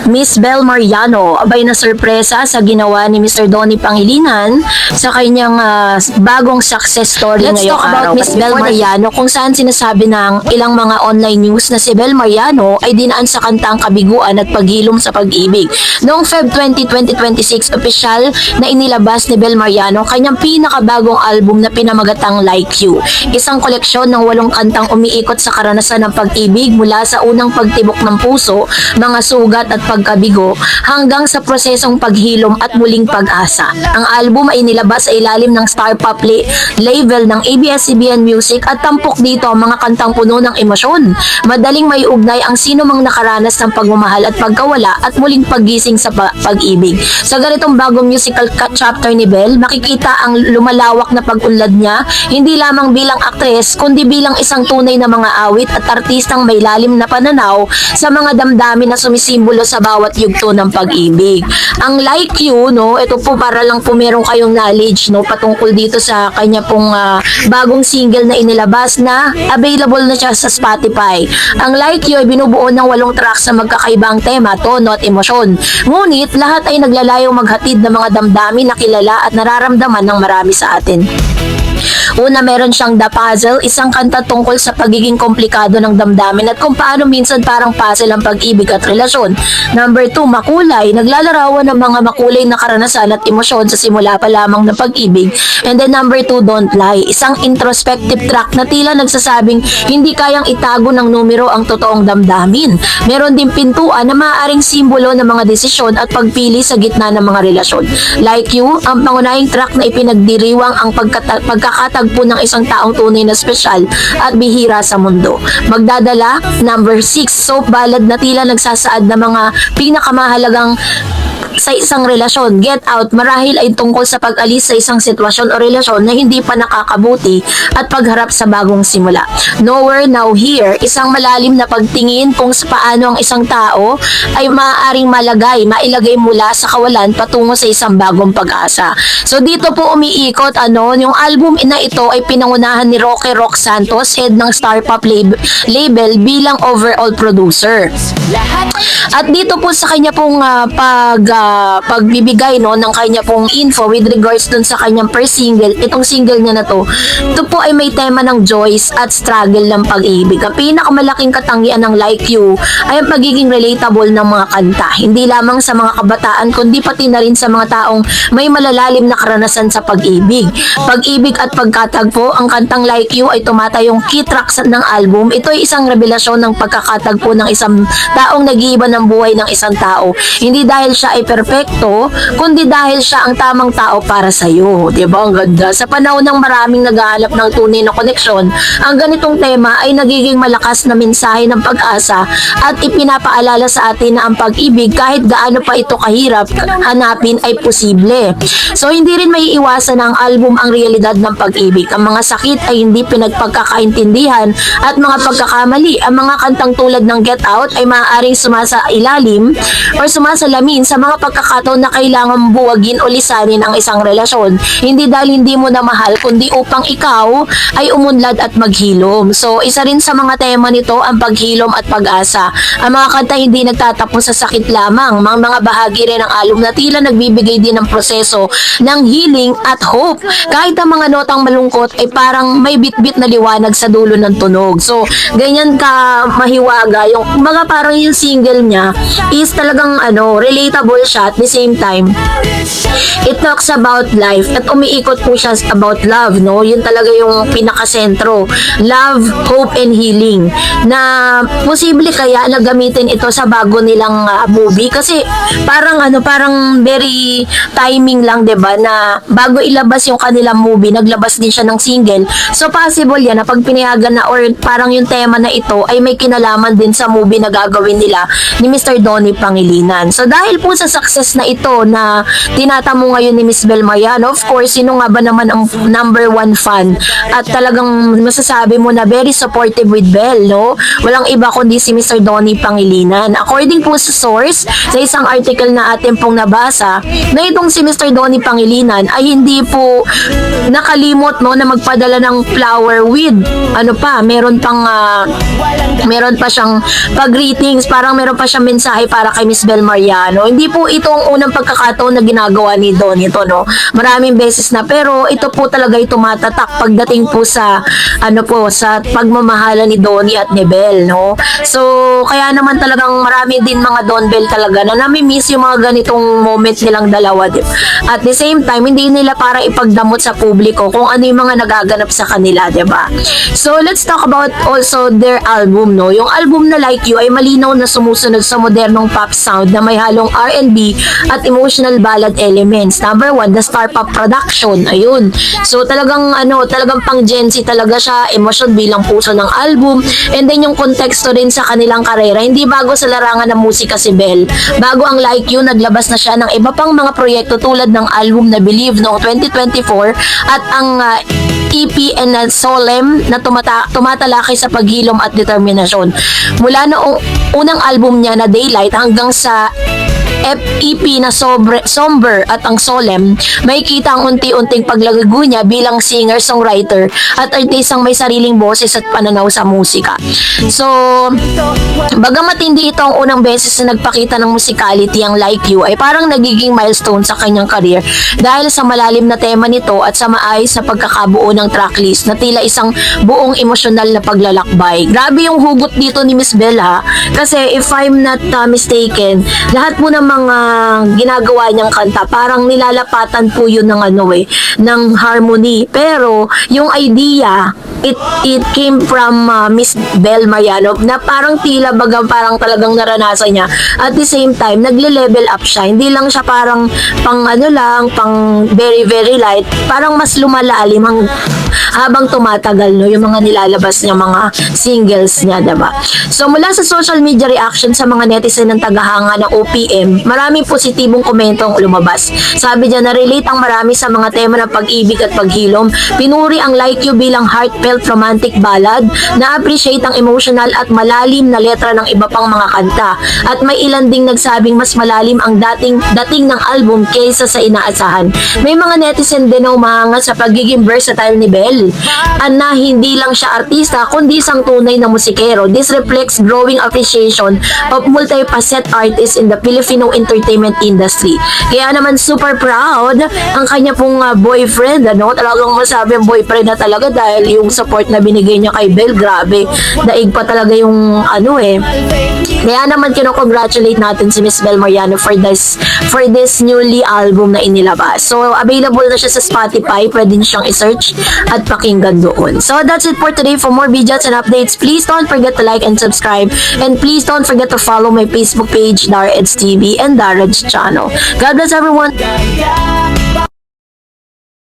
Miss Bel Mariano, abay na sorpresa sa ginawa ni Mr. Donnie Pangilinan sa kanyang bagong success story ngayong araw. Let's talk about Miss Bel Mariano, kung saan sinasabi ng ilang mga online news na si Bel Mariano ay dinaan sa kantang kabiguan at paghilom sa pag-ibig. Noong Feb 20, 2026, opisyal na inilabas ni Bel Mariano kanyang pinakabagong album na pinamagatang Like You. Isang koleksyon ng 8 kantang umiikot sa karanasan ng pag-ibig mula sa unang pagtibok ng puso, mga sugat at pagkabigo hanggang sa prosesong paghilom at muling pag-asa. Ang album ay nilabas sa ilalim ng Star Pop label ng ABS-CBN Music at tampok dito ang mga kantang puno ng emosyon. Madaling may ugnay ang sino mang nakaranas ng pagmamahal at pagkawala at muling paggising sa pag-ibig. Sa ganitong bagong musical chapter ni Bel, makikita ang lumalawak na pag-unlad niya hindi lamang bilang aktres kundi bilang isang tunay na mga awit at artistang may lalim na pananaw sa mga damdamin na sumisimbolo sa bawat yugto ng pag-ibig. Ang Like You, no, ito po para lang po meron kayong knowledge, no, patungkol dito sa kanya pong bagong single na inilabas na available na siya sa Spotify. Ang Like You ay binubuo ng 8 tracks sa magkakaibang tema, tono at emosyon. Ngunit lahat ay naglalayong maghatid ng mga damdamin na kilala at nararamdaman ng marami sa atin. Una, meron siyang The Puzzle, isang kanta tungkol sa pagiging komplikado ng damdamin at kung paano minsan parang puzzle ang pag-ibig at relasyon. Number 2, Makulay, naglalarawan ng mga makulay na karanasan at emosyon sa simula pa lamang ng pag-ibig. And then number 2, Don't Lie, isang introspective track na tila nagsasabing hindi kayang itago ng numero ang totoong damdamin. Meron din pintuan na maaaring simbolo ng mga desisyon at pagpili sa gitna ng mga relasyon. Like You, ang pangunahing track na ipinagdiriwang ang pagkakatagpo ng isang taong tunay na espesyal at bihira sa mundo. Magdadala, number 6, soap ballad na tila nagsasaad ng mga pinakamahalagang sa isang relasyon. Get Out, marahil ay tungkol sa pag-alis sa isang sitwasyon o relasyon na hindi pa nakakabuti at pagharap sa bagong simula. Nowhere, Now Here, isang malalim na pagtingin kung sa paano ang isang tao ay maaaring mailagay mula sa kawalan patungo sa isang bagong pag-asa. So dito po umiikot yung album na ito ay pinangunahan ni Roque Rock Santos, head ng Star Pop label bilang overall producer. At dito po sa kanya pong pagbibigay ng kanya pong info with regards dun sa kanyang first single, itong single niya na ito po ay may tema ng joys at struggle ng pag-ibig. Ang pinakamalaking katangian ng Like You ay ang pagiging relatable ng mga kanta, hindi lamang sa mga kabataan kundi pati na rin sa mga taong may malalalim na karanasan sa pag-ibig. Pag-ibig at pagkatagpo, ang kantang Like You ay tumatayong key tracks ng album. Ito ay isang revelasyon ng pagkakatagpo ng isang taong nag-iiba ng buhay ng isang tao. Hindi dahil siya ay perfecto, kundi dahil siya ang tamang tao para sa iyo. Diba? Ang ganda. Sa panahon ng maraming naghahanap ng tunay na koneksyon, ang ganitong tema ay nagiging malakas na mensahe ng pag-asa at ipinapaalala sa atin na ang pag-ibig kahit gaano pa ito kahirap hanapin ay posible. So hindi rin maiiwasan ng album ang realidad ng pag-ibig. Ang mga sakit ay hindi pinagpagkakaintindihan at mga pagkakamali. Ang mga kantang tulad ng Get Out ay maaaring sumasailalim or sumasalamin sa mga pagkakataon na kailangan buwagin o lisanin ang isang relasyon. Hindi dahil hindi mo na mahal, kundi upang ikaw ay umunlad at maghilom. So, isa rin sa mga tema nito ang paghilom at pag-asa. Ang mga kanta hindi nagtatapos sa sakit lamang. Mga bahagi rin ng album na tila nagbibigay din ng proseso ng healing at hope. Kahit ang mga notang malungkot ay parang may bit-bit na liwanag sa dulo ng tunog. So, ganyan ka mahiwaga. Yung mga parang yung single niya is talagang relatable siya at the same time it talks about life at umiikot po siya about love, no? Yun talaga yung pinakasentro. Love, hope, and healing. Na posible kaya na gamitin ito sa bago nilang movie kasi parang very timing lang, 'di ba? Na bago ilabas yung kanilang movie, naglabas din siya ng single. So possible yan na pag pinayagan na or parang yung tema na ito ay may kinalaman din sa movie na gagawin nila ni Mr. Donnie Pangilinan. So dahil po sa success na ito na tinatamo ngayon ni Miss Bel Mariano, of course, sino nga ba naman ang number one fan? At talagang masasabi mo na very supportive with Bel, no? Walang iba kundi si Mr. Donnie Pangilinan. According po sa source, sa isang article na atin pong nabasa, na itong si Mr. Donnie Pangilinan ay hindi po nakalimot, no, na magpadala ng flower with ano pa, meron pa siyang pag-greetings, parang meron pa siyang mensahe para kay Miss Bel Mariano. Hindi po ito ang unang pagkakataon na ginagawa ni Donnie ito, no? Maraming beses na, pero ito po talaga yung tumatatak pagdating po sa sa pagmamahala ni Donnie at ni Bel, no? So, kaya naman talagang marami din mga Don Bel talaga na nami-miss yung mga ganitong moment nilang dalawa. At the same time, hindi nila para ipagdamot sa publiko kung ano yung mga nagaganap sa kanila, diba? So, let's talk about also their album, no? Yung album na Like You ay malinaw na sumusunod sa modernong pop sound na may halong R&B at emotional ballad elements. Number 1, the Star Pop Production. Ayun. So, talagang pang Gen Z talaga siya, emotion bilang puso ng album, and then yung konteksto rin sa kanilang karera. Hindi bago sa larangan ng musika si Bel. Bago ang Like You, naglabas na siya ng iba pang mga proyekto tulad ng album na Believe noong 2024 at ang EP and Solemn na tumatalakay sa paghilom at determinasyon. Mula noong unang album niya na Daylight hanggang sa EP na Somber at ang Solemn, may kita ang unti-unting paglago niya bilang singer-songwriter at artistang may sariling boses at pananaw sa musika. So, bagamat hindi ito ang unang beses na nagpakita ng musicality ang Like You, ay parang nagiging milestone sa kanyang career dahil sa malalim na tema nito at sa maayos na pagkakabuo ng tracklist na tila isang buong emosyonal na paglalakbay. Grabe yung hugot dito ni Miss Bel, ha? Kasi if I'm not mistaken, lahat po ng mga ginagawa niyang kanta, parang nilalapatan po yun ng ng harmony. Pero yung idea, it came from Miss Bel Mariano na parang tila parang talagang naranasan niya. At the same time, nagle-level up siya. Hindi lang siya parang pang very very light. Parang mas lumalalim habang tumatagal, no, yung mga nilalabas niya, mga singles niya, diba? So, mula sa social media reaction sa mga netizen ng tagahanga ng OPM, maraming positibong komento ang lumabas. Sabi niya, na-relate ang marami sa mga tema ng pag-ibig at paghilom. Pinuri ang Like You bilang heartfelt romantic ballad, na-appreciate ang emotional at malalim na letra ng iba pang mga kanta. At may ilan ding nagsabing mas malalim ang dating ng album kaysa sa inaasahan. May mga netizen din na umahangat sa pagiging versatile ni Bel, na hindi lang siya artista kundi isang tunay na musikero. This reflects growing appreciation of multi-facet artists in the Filipino entertainment industry. Kaya naman super proud ang kanya pong boyfriend, talagang masabi ang boyfriend na talaga dahil yung support na binigay niya kay Bel, grabe, daig pa talaga yung Kaya naman kino-congratulate natin si Miss Bel Mariano for this newly album na inilabas. So available na siya sa Spotify, pwede niyo siyang i-search at pakinggan doon. So that's it for today. For more videos and updates, please don't forget to like and subscribe, and please don't forget to follow my Facebook page, Dareds TV and Dareds channel. God bless everyone.